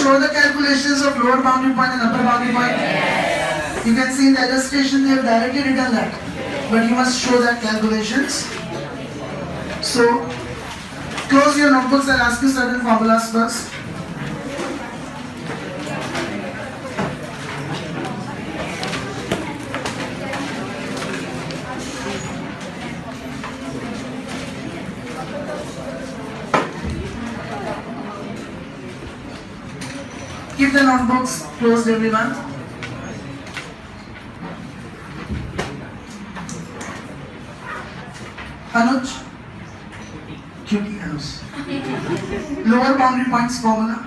show the calculations of lower boundary point and upper boundary point? Yes. You can see in the illustration they have directly written that. But you must show that calculations. So, close your notebooks and ask you certain formulas first. Keep the notebooks closed, everyone. Anuj? Cutie Anuj. Lower boundary points formula.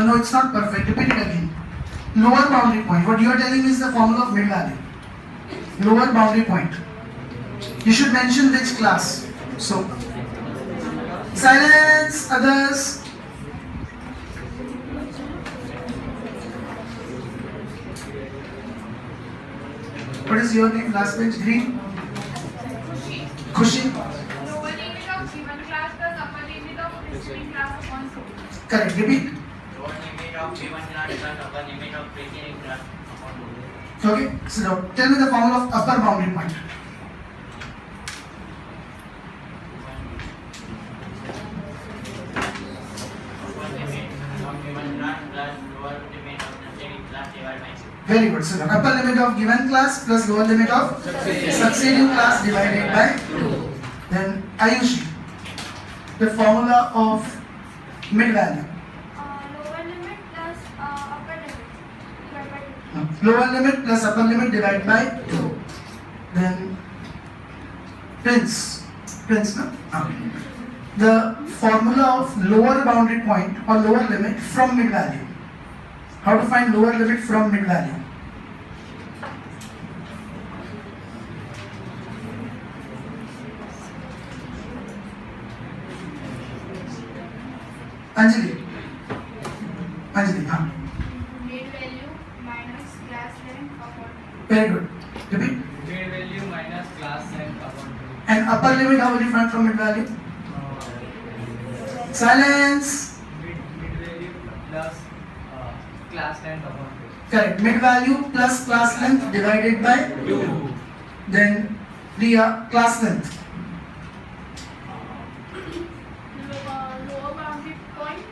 No, it's not perfect. Repeat it again. Lower boundary point. What you are telling me is the formula of mid value. Lower boundary point. You should mention which class. So, silence, others. What is your name? Last bench, green? Khushi. Lower limit of given class plus upper limit of preceding class upon 2. Correct. Repeat. Lower limit of given class plus upper limit of preceding class upon 2. Okay, so now tell me the formula of upper boundary point. Upper limit of given class plus lower limit of preceding class divided by 2. Very good. So the upper limit of given class plus lower limit of succeeding class divided by 2. Then Ayushi, the formula of mid value. Lower limit plus upper limit divided by 2. No. Lower limit plus upper limit divided by 2. Then Prince, no? The formula of lower boundary point or lower limit from mid value. How to find lower limit from mid value? Anjali, huh? Mid value minus class length upon 2. Very good. Repeat. Mid value minus class length upon 2. And upper limit, how will you find from mid value? Silence. Mid value plus class length upon 2. Correct. Mid value plus class length divided by 2. Then the class length. Lower boundary point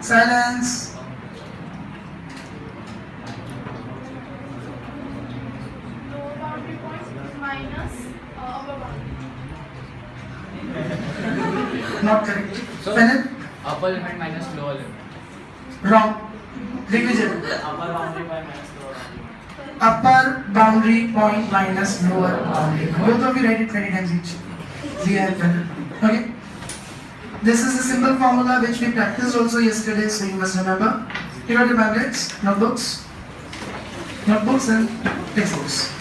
Silence. lower boundary point minus upper boundary. Not correct. So- Fenel? Upper limit minus lower limit. Wrong. Revision. Upper boundary by minus lower boundary. Upper boundary point minus lower boundary. Both of you write it 20 times each. Zia and Fenel. Okay? This is a simple formula which we practiced also yesterday, so you must remember. Here are the magnets, notebooks and textbooks.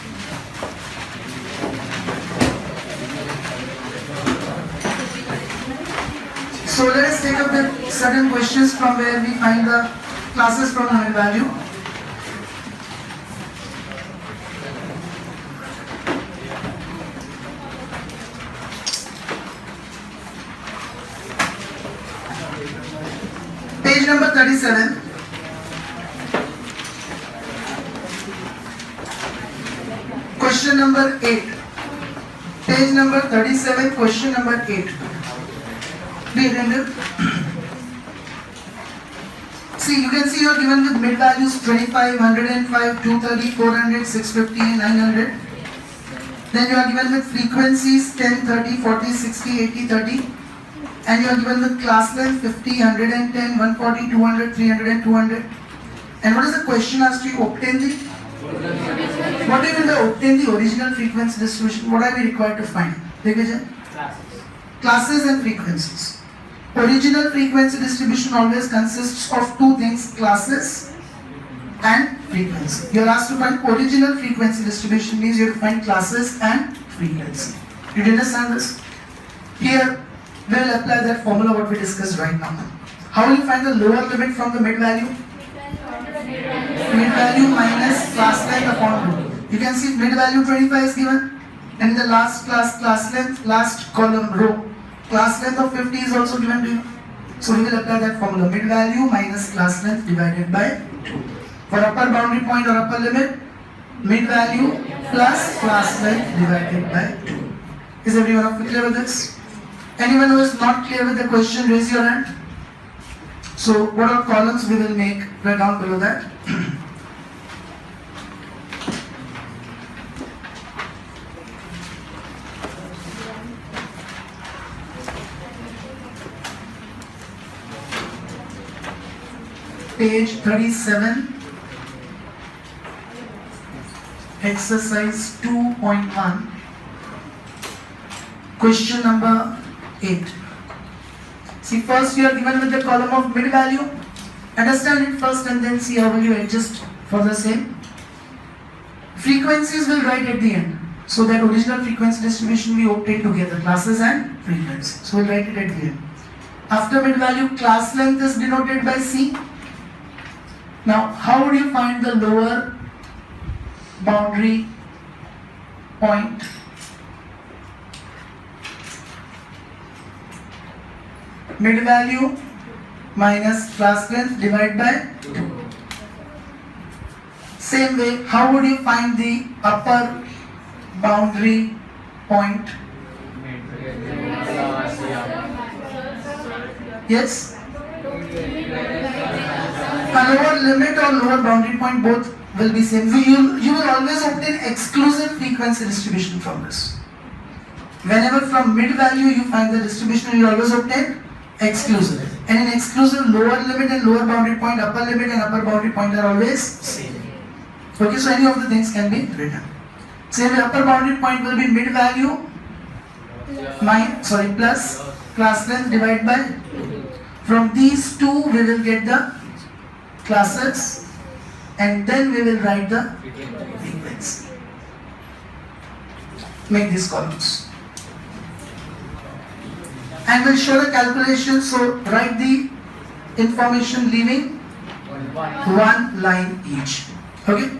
So let us take up the certain questions from where we find the classes from the mid value. Page number 37. Question number 8. Page number 37, question number 8. Be attentive. See, you can see you are given with mid values 25, 105, 230, 400, 650 and 900. Then you are given with frequencies 10, 30, 40, 60, 80, 30. And you are given with class length 50, 110, 140, 200, 300 and 200. And what is the question asked you? Obtain the? What do you mean by obtain the original frequency distribution? What are we required to find? Division? Classes and frequencies. Original frequency distribution always consists of two things, classes and frequency. You are asked to find original frequency distribution, means you have to find classes and frequency. Did you understand this? Here, we will apply that formula what we discussed right now. How will you find the lower limit from the mid value? Mid value minus class length You can see mid value 25 is given, and in the last class length, last column row, class length of 50 is also given to you. So we will apply that formula, mid value minus class length divided by 2. For upper boundary point or upper limit, mid value plus class length divided by 2. Is everyone clear with this? Anyone who is not clear with the question, raise your hand. So what are columns we will make right down below that? Page 37, exercise 2.1, question number 8. See, first you are given with the column of mid value. Understand it first and then see how will you adjust for the same. Frequencies will write at the end. So that original frequency distribution we obtain together, classes and frequency. So we'll write it at the end. After mid value, class length is denoted by C. Now, how would you find the lower boundary point? Mid value minus class length divided by 2. Same way, how would you find the upper boundary point? Yes? A lower limit or lower boundary point, both will be same. You will always obtain exclusive frequency distribution from this. Whenever from mid value you find the distribution, you always obtain exclusive. And in exclusive, lower limit and lower boundary point, upper limit and upper boundary point are always same. Okay, so any of the things can be written. Same way, upper boundary point will be mid value plus class length divided by 2. From these two we will get the classes and then we will write the frequency. Make these columns. And we'll show the calculation, so write the information leaving one line each. Okay?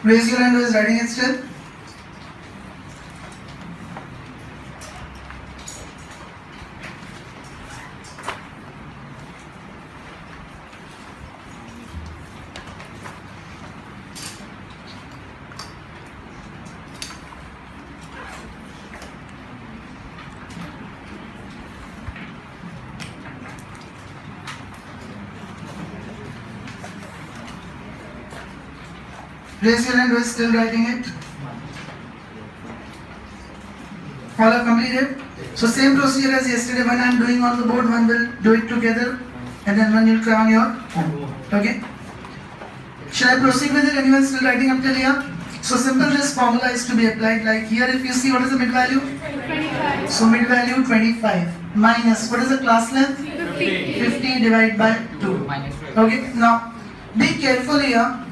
Raise your hand who is writing it still. Raise your hand who is still writing it. All are completed? So same procedure as yesterday. One I am doing on the board, one will do it together, and then one will try on your own. Okay? Shall I proceed with it? Anyone still writing up till here? So simple, this formula is to be applied. Like here, if you see what is the mid value? 25. So mid value 25 minus what is the class length? 50 divided by 2. Minus Okay, now be careful here.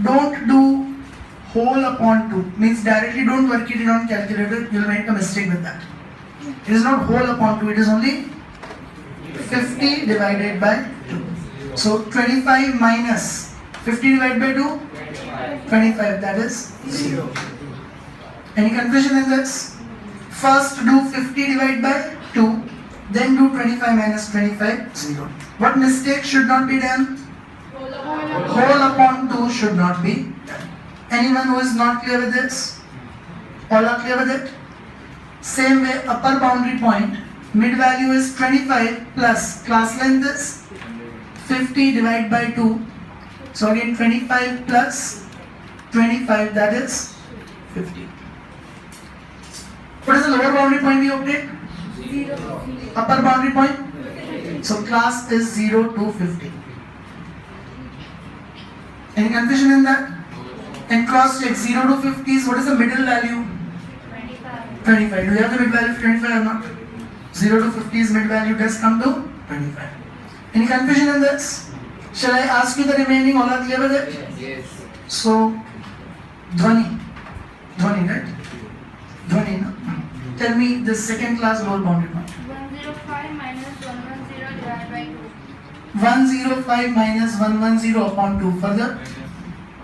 Don't do whole upon 2. Means directly don't work it in on calculator. You'll make a mistake with that. It is not whole upon 2. It is only 50 divided by 2. So 25 minus 50 divided by 2? 25. That is 0. Any confusion in this? First do 50 divided by 2. Then do 25 minus 25, 0. What mistake should not be done? Whole upon 2 should not be done. Anyone who is not clear with this? All are clear with it? Same way, upper boundary point, mid value is 25 plus class length is 50 divided by 2. So again 25 plus 25, that is 50. What is the lower boundary point we obtained? Upper boundary point? So class is 0 to 50. Any confusion in that? And cross check 0 to 50 is what is the middle value? 25. Do you have the mid value of 25 or not? 0 to 50 is mid value, does come to 25. Any confusion in this? Shall I ask you the remaining? All are clear with it? Yes. So, Dhwani, right? Dhwani, no? Tell me the second class lower boundary point. 105 minus 110 divided by 2. 105 minus 110 upon 2. Further,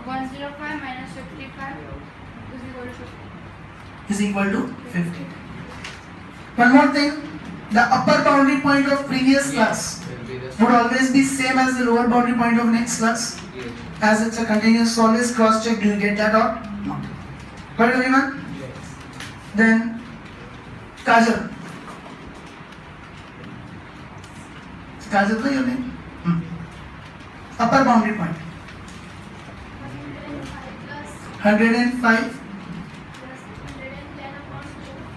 105 minus 55 is equal to 50. is equal to 50. One more thing, the upper boundary point of previous class would always be same as the lower boundary point of next class. As it's a continuous, so always cross check, do you get that or not? Got it, everyone? Then, Kajal. Kajal, what is your name? Upper boundary point. 105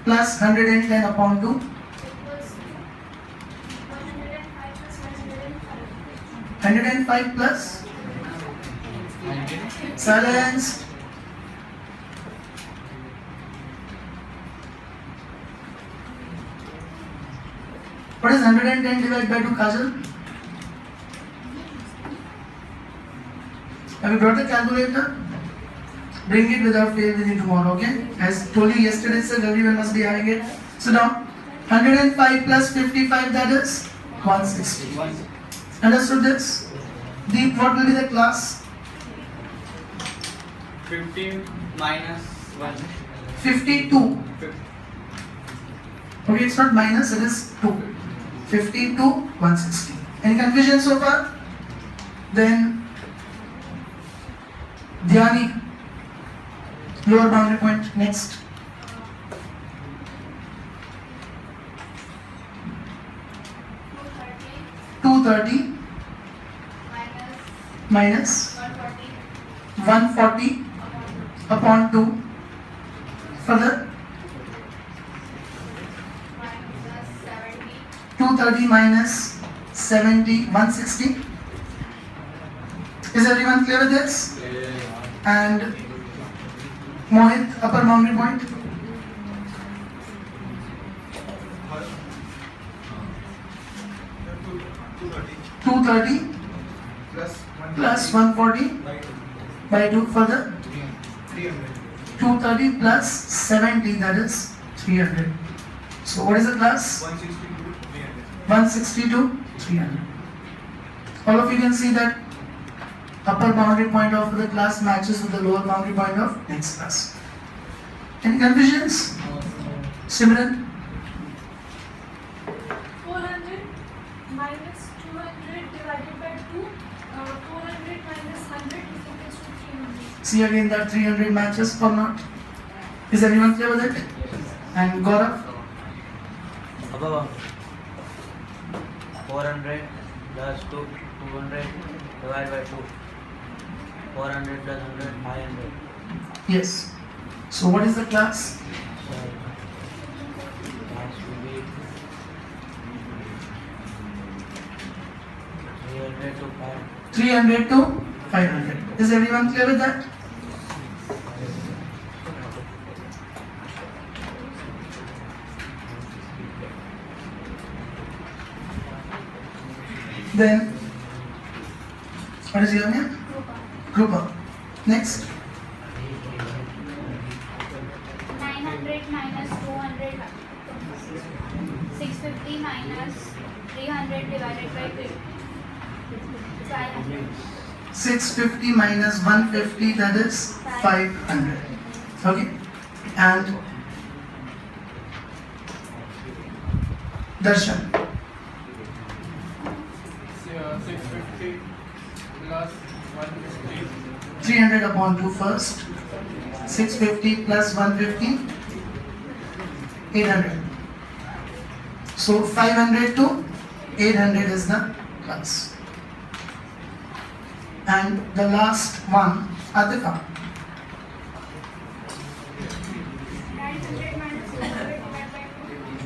plus 110 upon 2. 105 plus silence. What is 110 divided by 2, Kajal? Have you brought the calculator? Bring it without fail with you tomorrow, okay? As told you yesterday, sir, everyone must be having it. So now, 105 plus 55, that is 160. Understood this? Deep, what will be the class? 50 minus 1. 52. Okay, it's not minus, it is 2. 50 to 160. Any confusion so far? Then, Dhyani, lower boundary point, next. 230 minus 140 upon 2. Further, 230 minus 70, 160. Is everyone clear with this? And Mohit, upper boundary point. 230 plus 140 by 2. Further, 230 plus 70, that is 300. So what is the class? 160 to 300. All of you can see that upper boundary point of the class matches with the lower boundary point of next class. Any confusions? Simran? 400 minus 200 divided by 2. 400 minus 100 is equal to 300. See again that 300 matches or not? Is everyone clear with it? And Gaurav? Above 400 plus 200 divided by 2. 400 plus 100, 500. Yes. So what is the class? So class will be 300 to 500. 300 to 500. Is everyone clear with that? Then, what is your name? Krupa. Next. 900 minus 200, 650 minus 300 divided by 500. 650 minus 150, that is 500. Okay. And Darshan. 650 plus 150. 300 upon 2 first. 650 plus 150, 800. So 500 to 800 is the class. And the last one, Atika.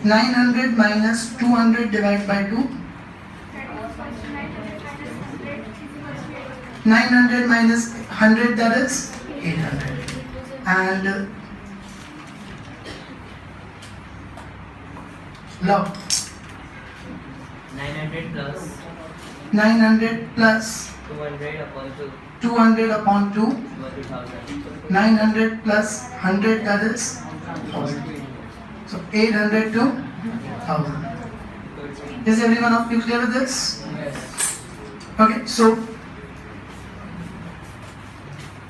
900 minus 200 divided by 2. 900 minus 200 divided by 2. That is first 900 minus 100 is equal to 800. 900 minus 100, that is 800. And log 900 plus 900 plus 200 upon 2, 200 upon 2. equal to 1000. 900 plus 100, that is 1000. So 800 to 1000. Is everyone of you clear with this? Yes. Okay, so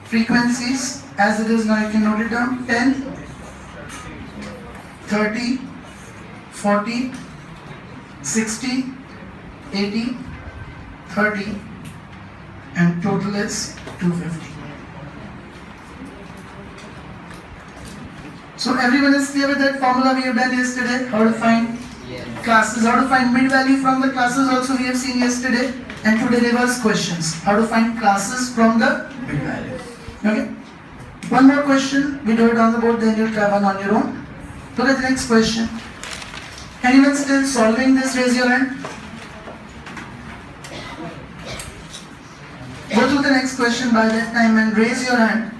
frequencies as it is now, you can note it down: 10, 30, 40, 60, 80, 30, and total is 250. So everyone is clear with that formula we have done yesterday? How to find classes, how to find mid value from the classes also we have seen yesterday, and today reverse questions, how to find classes from the mid value. Okay, one more question, we do it on the board, then you'll try one on your own. Look at the next question. Anyone still solving this? Raise your hand. Go through the next question by that time and raise your hand.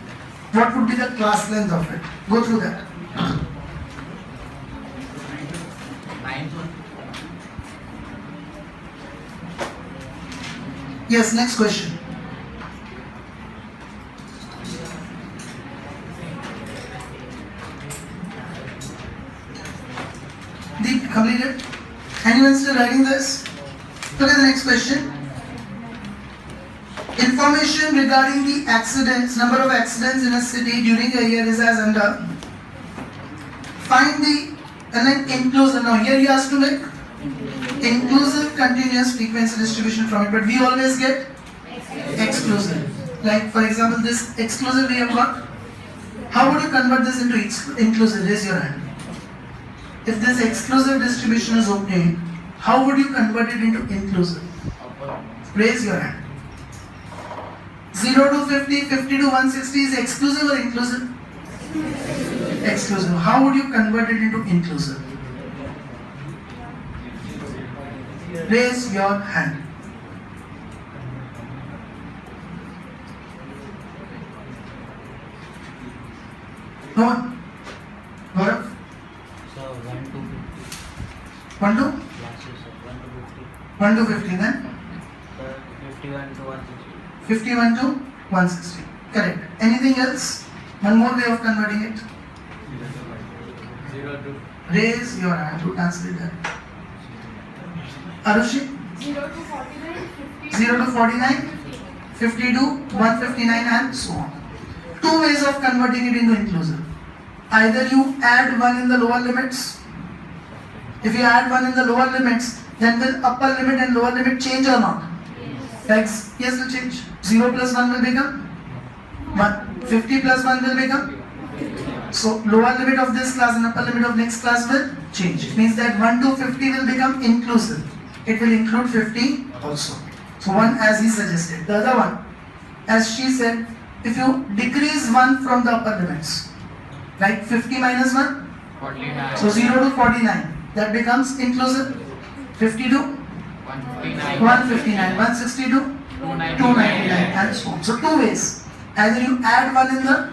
What would be the class length of it? Go through that. Yes, next question. Deep, completed? Anyone still writing this? Look at the next question. Information regarding the accidents, number of accidents in a city during a year is as under. Find the, and then inclusive. Now here you have to make inclusive continuous frequency distribution from it, but we always get exclusive. Like for example, this exclusive we have got. How would you convert this into inclusive? Raise your hand. If this exclusive distribution is obtained, how would you convert it into inclusive? Raise your hand. 0 to 50, 50 to 160 is exclusive or inclusive? Exclusive. How would you convert it into inclusive? Raise your hand. Go on. Gaurav. So 1 to 50. 1 to? Classes of 1 to 50. 1 to 50 then? So 51 to 160. 51 to 160. Correct. Anything else? One more way of converting it. 0 to Raise your hand to translate that. Arushi? 0 to 49, 50. 0 to 49, 50 to 159 and so on. Two ways of converting it into inclusive. Either you add 1 in the lower limits. If you add 1 in the lower limits, then will upper limit and lower limit change or not? Yes, yes, will change. 0 plus 1 will become 1. 50 plus 1 will become. So lower limit of this class and upper limit of next class will change. It means that 1 to 50 will become inclusive. It will include 50 also. So one as he suggested. The other one, as she said, if you decrease 1 from the upper limits, like 50 minus 1, 49. so 0 to 49, that becomes inclusive. 50 to 159. 159, 160 to 299, and so on. So two ways. Either you add 1 in the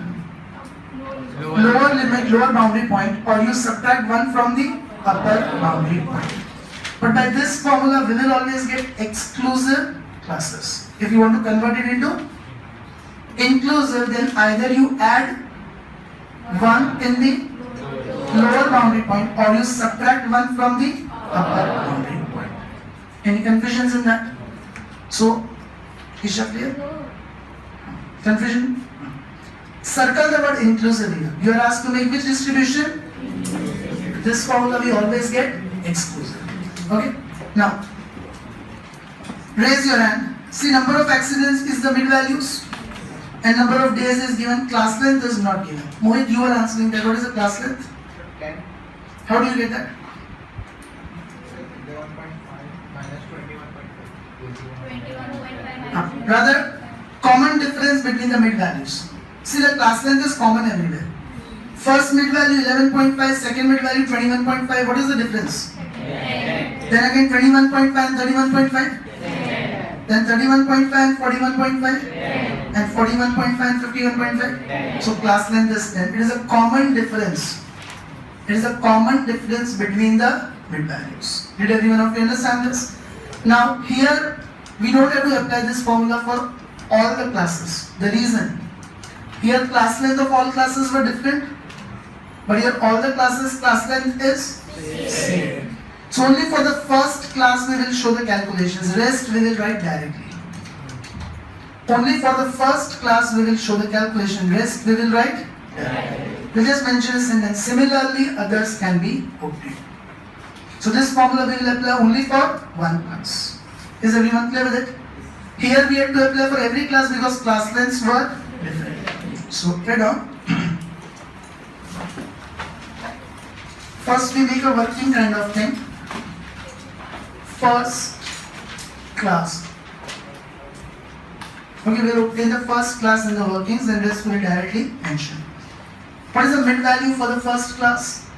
lower limit, lower boundary point, or you subtract 1 from the upper boundary point. But by this formula, we will always get exclusive classes. If you want to convert it into inclusive, then either you add 1 in the lower boundary point, or you subtract 1 from the upper boundary point. Any confusions in that? So, Isha, clear? Confusion? Circle the word inclusive here. You are asked to make which distribution? This formula we always get exclusive. Okay? Now, raise your hand. See, number of accidents is the mid values, and number of days is given. Class length is not given. Mohit, you are answering that. What is the class length? 10. How do you get that? 11.5 minus 21.5. 21.5 Rather, common difference between the mid values. See, the class length is common everywhere. First mid value 11.5, second mid value 21.5. What is the difference? Then again 21.5 and 31.5. Then 31.5 and 41.5. And 41.5 and 51.5. So class length is 10. It is a common difference. It is a common difference between the mid values. Did everyone of you understand this? Now here we don't have to apply this formula for all the classes. The reason, here class length of all classes were different, but here all the classes class length is same. So only for the first class we will show the calculations, rest we will write directly. Only for the first class we will show the calculation, rest we will write directly. We just mention a sentence, similarly others can be obtained. So this formula we will apply only for one class. Is everyone clear with it? Here we have to apply for every class because class lengths were different. So head on. First we make a working kind of thing. First class. Okay, we will obtain the first class in the workings and rest we will directly mention. What is the mid value for the first class?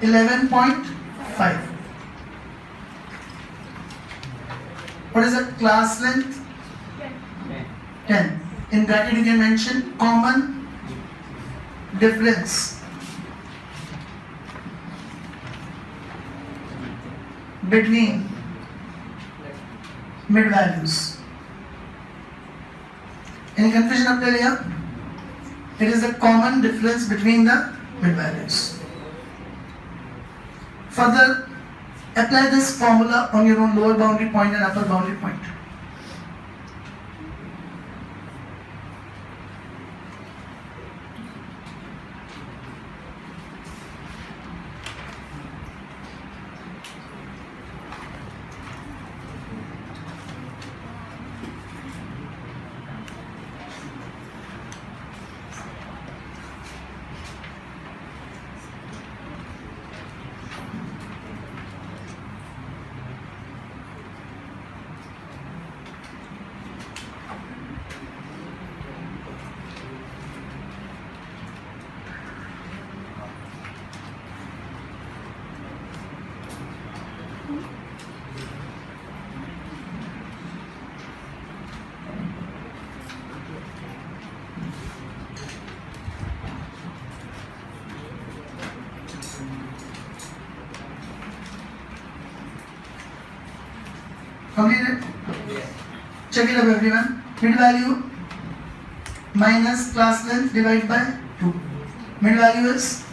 11.5. What is the class length? 10. In bracket you can mention common difference between mid values. Any confusion up till here? It is the common difference between the mid values. Further, apply this formula on your own lower boundary point and upper boundary point. Completed? Check it up everyone. Mid value minus class length divided by 2. Mid value is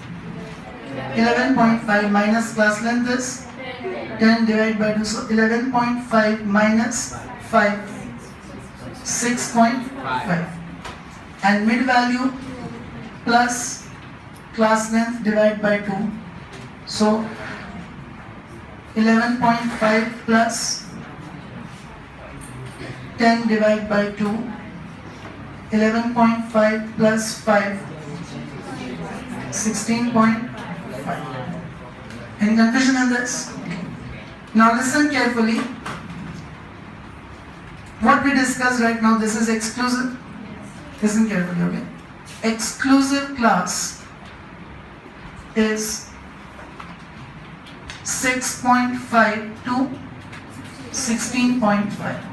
11.5 minus class length is 10 divided by 2. So 11.5 minus 5, 6.5. And mid value plus class length divided by 2. So 11.5 plus 10 divided by 2, 11.5 plus 5, 16.5. Any confusion on this? Now listen carefully. what we discussed right now, this is exclusive. Listen carefully, okay? Exclusive class is 6.5 to 16.5.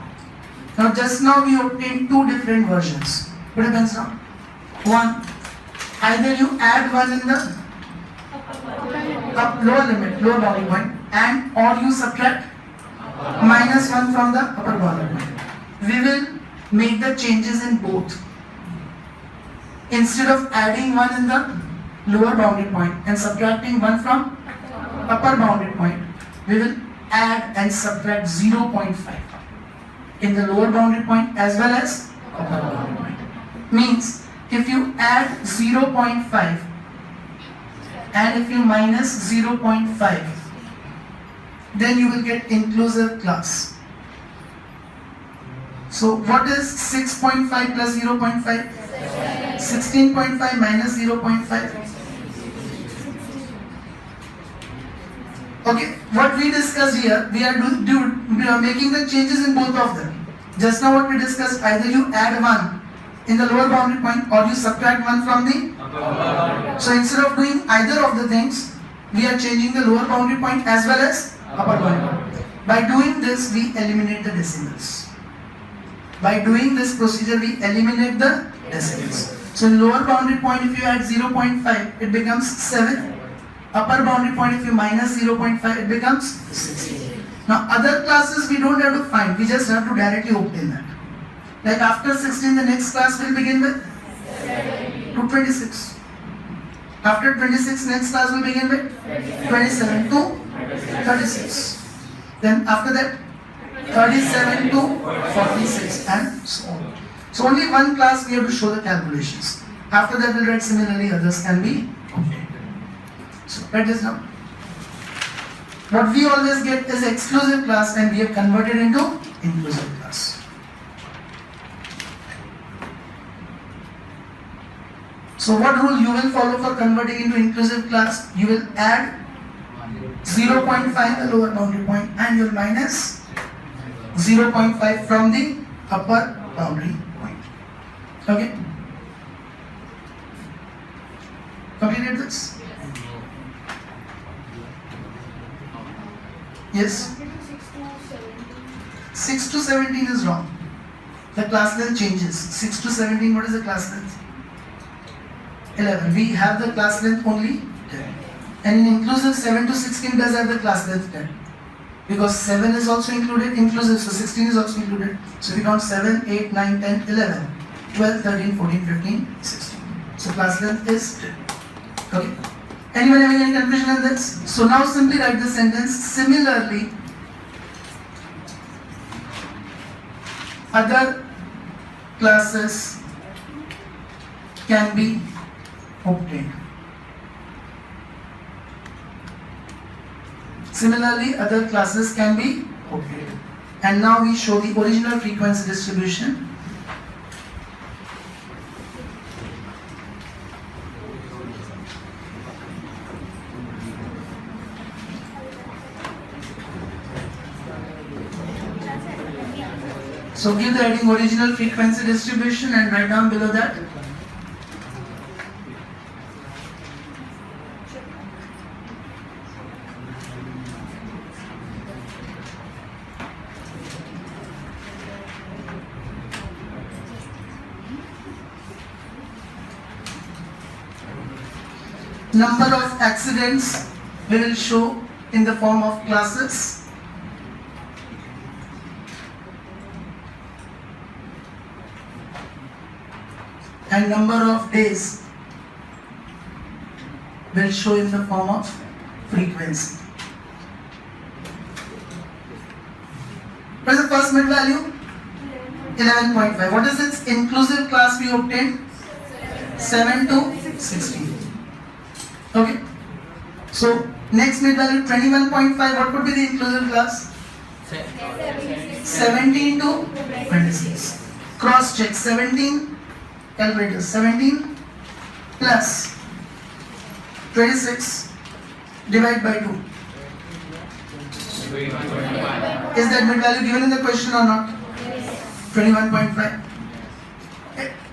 Now just now we obtained two different versions. Put it down. One, either you add one in the lower limit, lower boundary point, and or you subtract minus 1 from the upper boundary point. We will make the changes in both. Instead of adding 1 in the lower boundary point and subtracting 1 from upper boundary point, we will add and subtract 0.5 in the lower boundary point as well as upper boundary point. Means if you add 0.5 and if you minus 0.5, then you will get inclusive class. So what is 6.5 plus 0.5? 16.5 minus 0.5. Okay, what we discussed here, we are making the changes in both of them. Just now what we discussed, either you add 1 in the lower boundary point or you subtract 1 from the so instead of doing either of the things, we are changing the lower boundary point as well as upper boundary point. By doing this, we eliminate the decimals. By doing this procedure, we eliminate the decimals. So in lower boundary point, if you add 0.5, it becomes 7. Upper boundary point, if you minus 0.5, it becomes 16. Now other classes we don't have to find, we just have to directly obtain that. Like after 16, the next class will begin with 226. After 26, next class will begin with 27 to 36. Then after that, 37 to 46 and so on. So only one class we have to show the calculations. After that, we'll write similarly, others can be obtained. So write this down. What we always get is exclusive class and we have converted into inclusive class. So what rule you will follow for converting into inclusive class? You will add 0.5 the lower boundary point and you will minus 0.5 from the upper boundary point. Okay? Completed this? Yes? 6 to 17 is wrong. The class length changes. 6 to 17, what is the class length? 11. We have the class length only 10. And in inclusive, 7 to 16 does have the class length 10. Because 7 is also included, inclusive, so 16 is also included. So we count 7, 8, 9, 10, 11, 12, 13, 14, 15, 16. So class length is 10. Okay. Anyone having any confusion on this? So now simply write the sentence. Similarly, other classes can be obtained. Similarly, other classes can be obtained. And now we show the original frequency distribution. So give the heading original frequency distribution and write down below that. Number of accidents we will show in the form of classes. And number of days will show in the form of frequency. What is the first mid value? 11.5. What is its inclusive class we obtained? 7 to 16. Okay. So next mid value 21.5. What would be the inclusive class? 17 to 26. Cross check. 17. Calculator. 17 plus 26 divide by 2. Is that mid value given in the question or not? 21.5.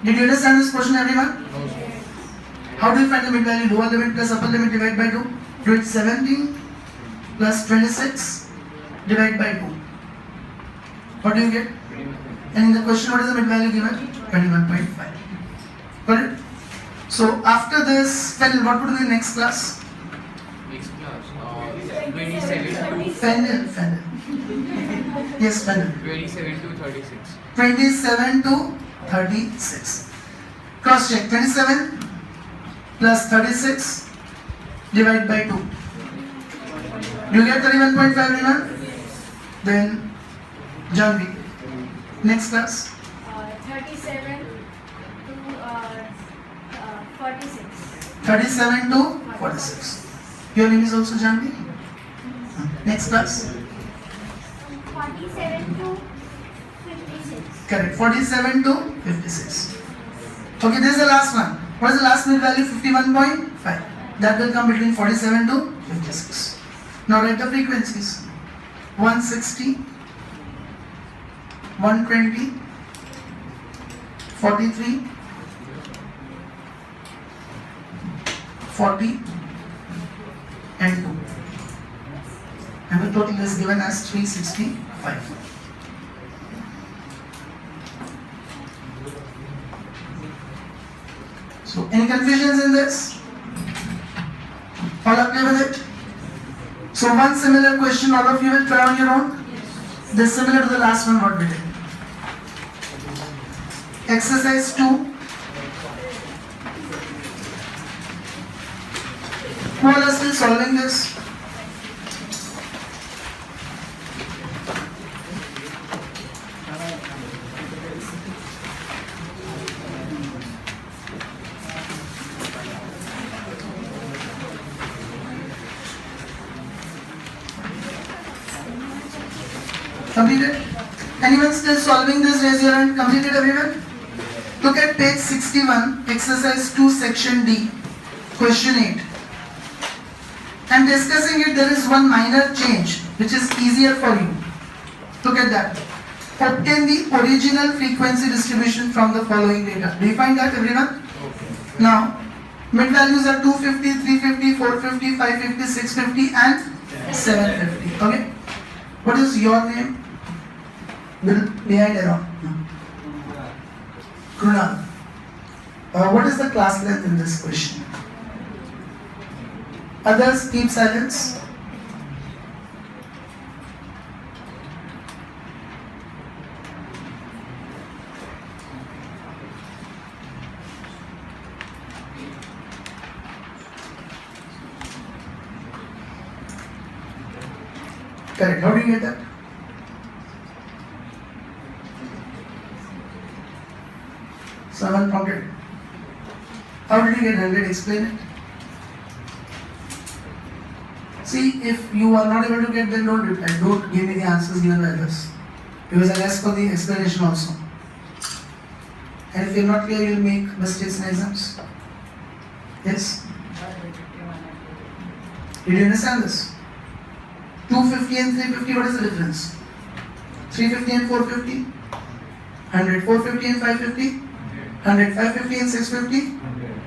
Did you understand this question, everyone? How do you find the mid value? Lower limit plus upper limit divide by 2. Do it 17 plus 26 divide by 2. What do you get? And in the question, what is the mid value given? 21.5. Got it? So after this, Fennel, what would be the next class? Next class, 27 to Fennel. Yes, Fennel. 27 to 36. 27 to 36. Cross check. 27 plus 36 divide by 2. Do you get 31.5, everyone? Then Janvi. Next class. 37 to 46. 37 to 46. Your name is also Janvi? Next class. 47 to 56. Correct. 47 to 56. Okay, this is the last one. What is the last mid value? 51.5. That will come between 47 to 56. Now write the frequencies. 160, 120, 43, 40 and 2. And the total is given as 365. So, any confusions in this? All are clear with it? So, one similar question all of you will try on your own. This is similar to the last one what we did. Exercise 2. Who all are still solving this? Completed? Anyone still solving this? Raise your hand. Completed, everyone? Look at page 61, exercise 2, section D, question 8. And discussing it, there is one minor change which is easier for you. Look at that. Obtain the original frequency distribution from the following data. Do you find that, everyone? Now, mid values are 250, 350, 450, 550, 650 and 750. Okay? What is your name? Behind arrow. Krunal. What is the class length in this question? Others keep silence. Correct. How do you get that? Someone prompted. How did you get 100? Explain it. See, if you are not able to get, then don't reply. Don't give me the answers given by others. Because I'll ask for the explanation also. And if you're not clear, you'll make mistakes in exams. Yes? Did you understand this? 250 and 350, what is the difference? 350 and 450? 100, 450 and 550? 100, 550 and 650?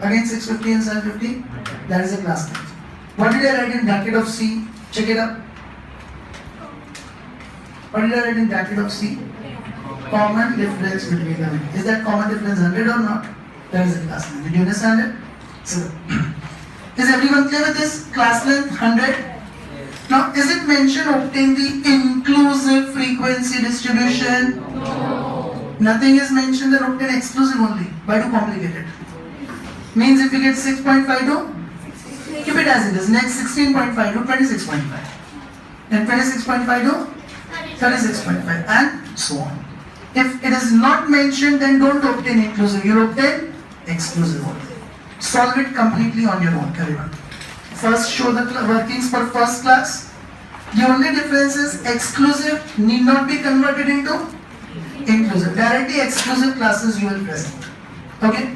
Again 650 and 750? That is a class length. What did I write in bracket of C? Check it up. What did I write in bracket of C? Common difference between them. Is that common difference 100 or not? That is a class length. Did you understand it? So, is everyone clear with this? Class length 100? Now, is it mentioned obtain the inclusive frequency distribution? No. Nothing is mentioned that obtain exclusive only. Why too complicated? Means if you get 6.52, keep it as it is. Next 16.5 to 26.5. Then 26.5 to 36.5 and so on. If it is not mentioned, then don't obtain inclusive. You obtain exclusive only. Solve it completely on your own, everyone. First, show the workings for first class. The only difference is exclusive need not be converted into inclusive. Directly exclusive classes you will present. Okay?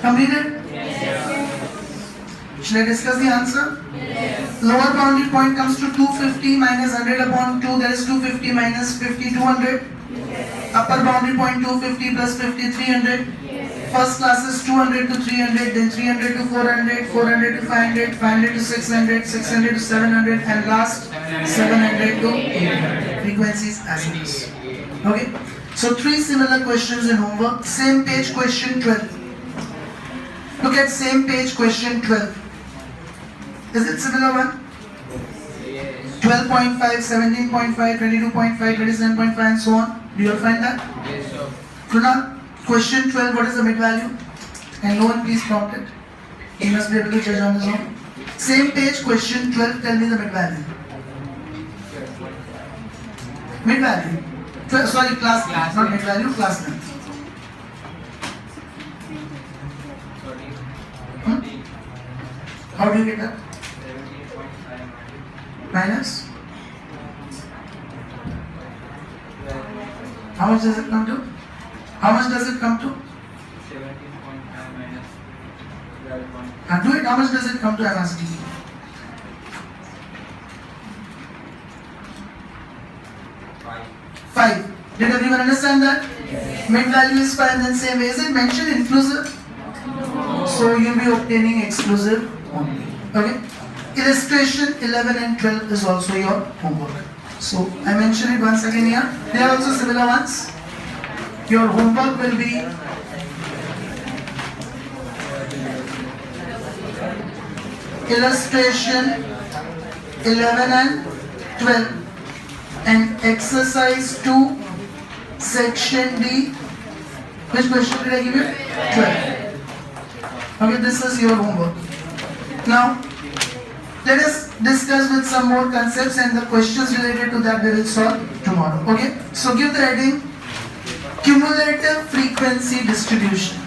Completed? Shall I discuss the answer? Lower boundary point comes to 250 minus 100 upon 2, that is 250 minus 50, 200. Upper boundary point 250 plus 50, 300. First class is 200 to 300, then 300 to 400, 400 to 500, 500 to 600, 600 to 700, and last 700 to 800. Frequencies as it is. Okay? So 3 similar questions in homework. Same page, question 12. Look at same page, question 12. Is it similar one? 12.5, 17.5, 22.5, 27.5 and so on. Do you all find that? Yes, sir. Kruna, question 12, what is the mid value? And no one please prompt it. He must be able to judge on his own. Same page, question 12, tell me the mid value. Mid value. Sorry, class length, not mid value, class length. How do you get that? Minus? How much does it come to? How much does it come to? 17.5 minus 12.5. And do it, how much does it come to? I'm asking you. 5. Did everyone understand that? Yes. Mid value is 5 and then same way. Is it mentioned inclusive? No. So you'll be obtaining exclusive only. Okay? Illustration 11 and 12 is also your homework. So I mentioned it once again here. They are also similar ones. Your homework will be illustration 11 and 12 and exercise 2 section D. Which question did I give you? 12. Okay, this is your homework. Now let us discuss with some more concepts and the questions related to that we will solve tomorrow. Okay, so give the heading cumulative frequency distribution.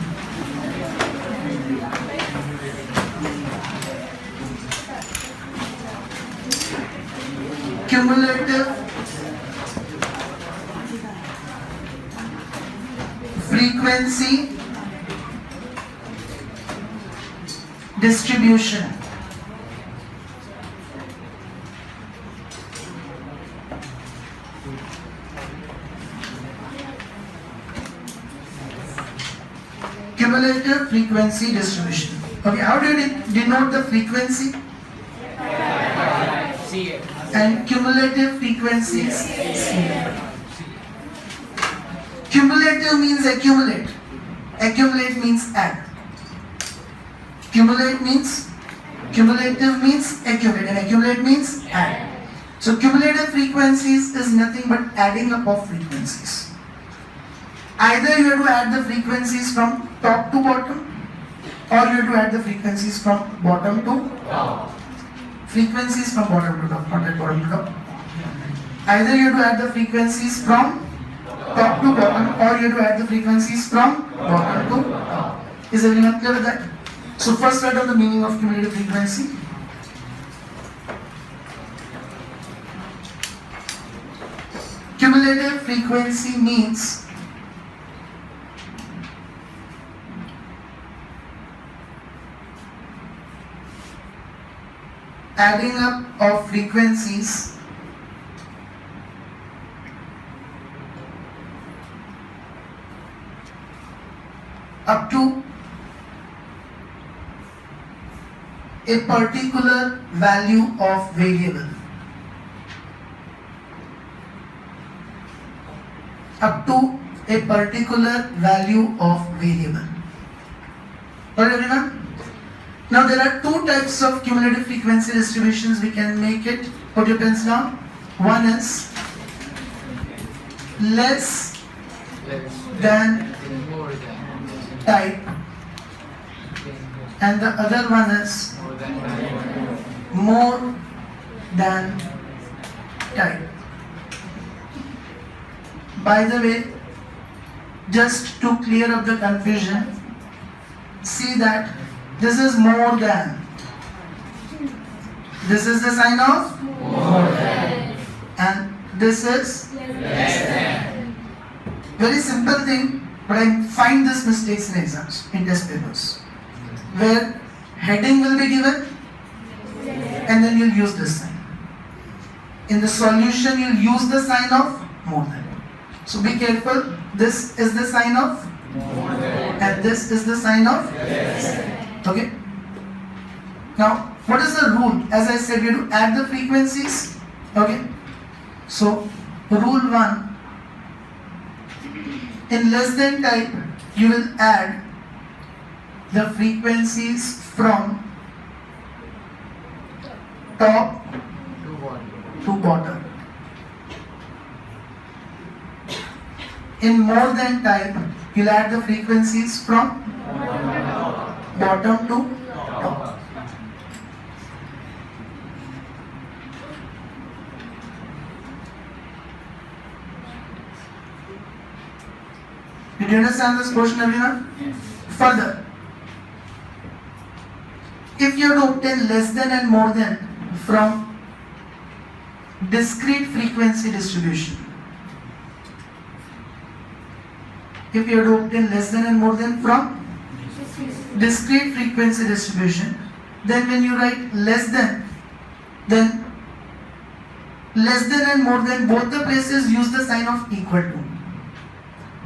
Cumulative frequency distribution. Cumulative frequency distribution. Okay, how do you denote the frequency? See, And cumulative frequencies. Cumulative means accumulate. Accumulate means add. Cumulative means accumulate, and accumulate means add. So cumulative frequencies is nothing but adding up of frequencies. Either you have to add the frequencies from top to bottom, or you have to add the frequencies from bottom to top. Frequencies from bottom to top, not at bottom to top. Either you have to add the frequencies from top to bottom, or you have to add the frequencies from bottom to top. Is everyone clear with that? So first, what is the meaning of cumulative frequency? cumulative frequency means adding up of frequencies up to a particular value of variable. Up to a particular value of variable. Got it, everyone? Now there are two types of cumulative frequency distributions. We can make it. Put your pens down. One is less than type, and the other one is more than type. By the way, just to clear up the confusion, see that this is more than. This is the sign of more than, and this is less than. Very simple thing, but I find this mistakes in exams, in test papers, where heading will be given and then you'll use this sign. In the solution, you'll use the sign of more than. So be careful. This is the sign of more than, and this is the sign of less than. Okay. Now, what is the rule? As I said, we have to add the frequencies. Okay. So, rule 1. In less than type, you will add the frequencies from top to bottom. In more than type, you'll add the frequencies from bottom to top. Did you understand this portion, everyone? Further, if you have to obtain less than and more than from discrete frequency distribution, if you have to obtain less than and more than from discrete frequency distribution, then when you write less than, then less than and more than, both the places use the sign of equal to.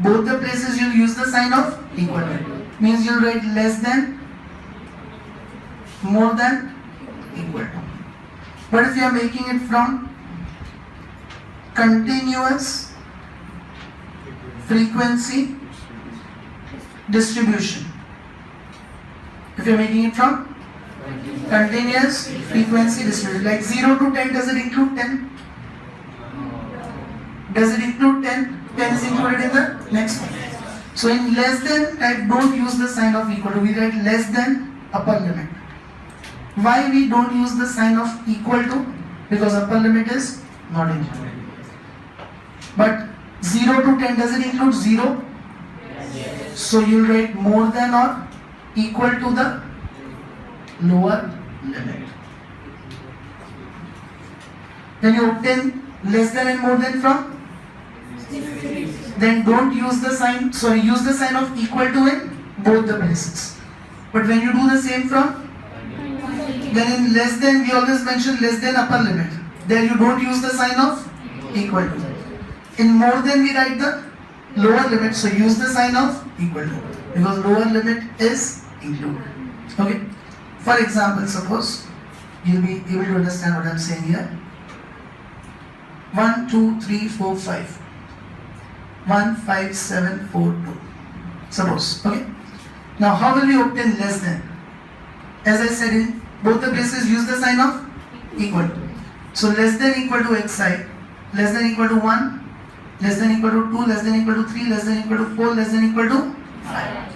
Both the places you'll use the sign of equal to. Means you'll write less than, more than, equal to. But if you are making it from continuous frequency distribution, if you are making it from continuous frequency distribution, like 0 to 10, does it include 10? Does it include 10? 10 is included in the next one. So in less than type, don't use the sign of equal to. We write less than upper limit. Why we don't use the sign of equal to? Because upper limit is not included. But 0 to 10, does it include 0? Yes. So you'll write more than or equal to the lower limit. Then you obtain less than and more than from? Then don't use the sign, use the sign of equal to in both the places. But when you do the same from, then in less than, we always mention less than upper limit. There you don't use the sign of equal to. In more than, we write the lower limit, so use the sign of equal to, because lower limit is included. Okay. For example, suppose you'll be able to understand what I'm saying here. 1, 2, 3, 4, 5. 1, 5, 7, 4, 2. Suppose. Okay. Now, how will we obtain less than? As I said, in both the places, use the sign of equal to. So, less than equal to xi, less than equal to 1, less than equal to 2, less than equal to 3, less than equal to 4, less than equal to 5.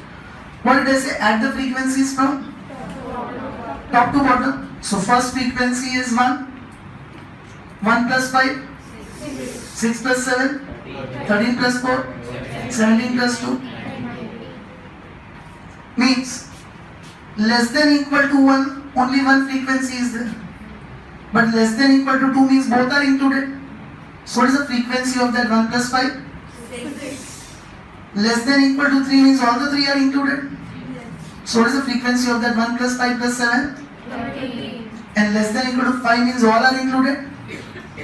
What did I say? Add the frequencies from top to bottom. So, first frequency is 1. 1 plus 5, 6 plus 7, 13 plus 4, 17 plus 2. Means less than equal to 1, only one frequency is there. But less than equal to 2 means both are included. So what is the frequency of that 1 plus 5? 6. Less than equal to 3 means all the 3 are included. So what is the frequency of that 1 plus 5 plus 7? 13. And less than equal to 5 means all are included.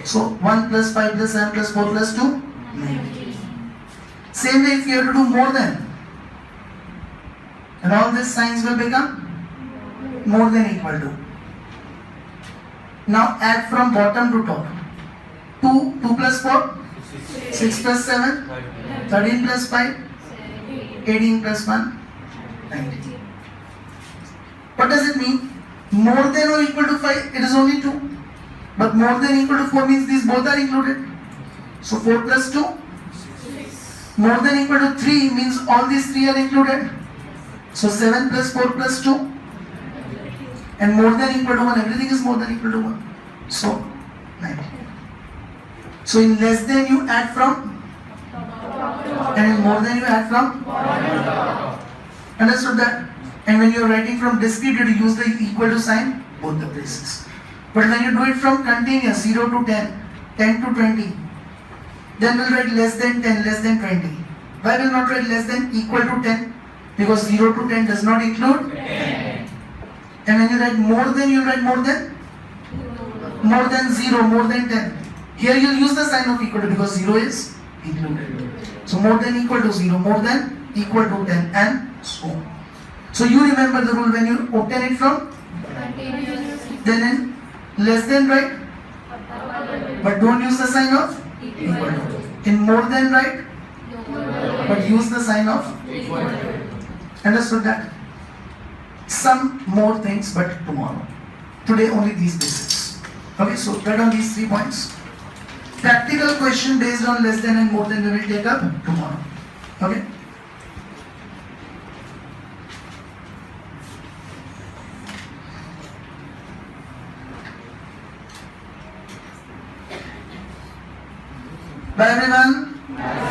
So 1 plus 5 plus 7 plus 4 plus 2? 19. Same way if you have to do more than, and all these signs will become more than equal to. Now add from bottom to top. 2 plus 4, 6 plus 7, 13 plus 5, 18 plus 1, 19. What does it mean? More than or equal to 5, it is only 2. But more than equal to 4 means these both are included. So 4 plus 2. More than equal to 3 means all these 3 are included. So 7 plus 4 plus 2. And more than equal to 1, everything is more than equal to 1. So 19. So in less than you add from, and in more than you add from. Understood that? And when you are writing from discrete, you use the equal to sign both the places. But when you do it from continuous, 0 to 10, 10 to 20, then we'll write less than 10, less than 20. Why will not write less than equal to 10? Because 0 to 10 does not include 10. And when you write more than, you'll write more than? More than 0, more than 10. Here you'll use the sign of equal to because 0 is included. So more than equal to 0, more than equal to 10, and so on. So you remember the rule when you obtain it from? Then in less than write, but don't use the sign of equal to. In more than write, but use the sign of equal to. Understood that? Some more things, but tomorrow. Today only these basics. Okay, so write down these 3 points. Practical question based on less than and more than we will take up tomorrow. Okay? Bye everyone.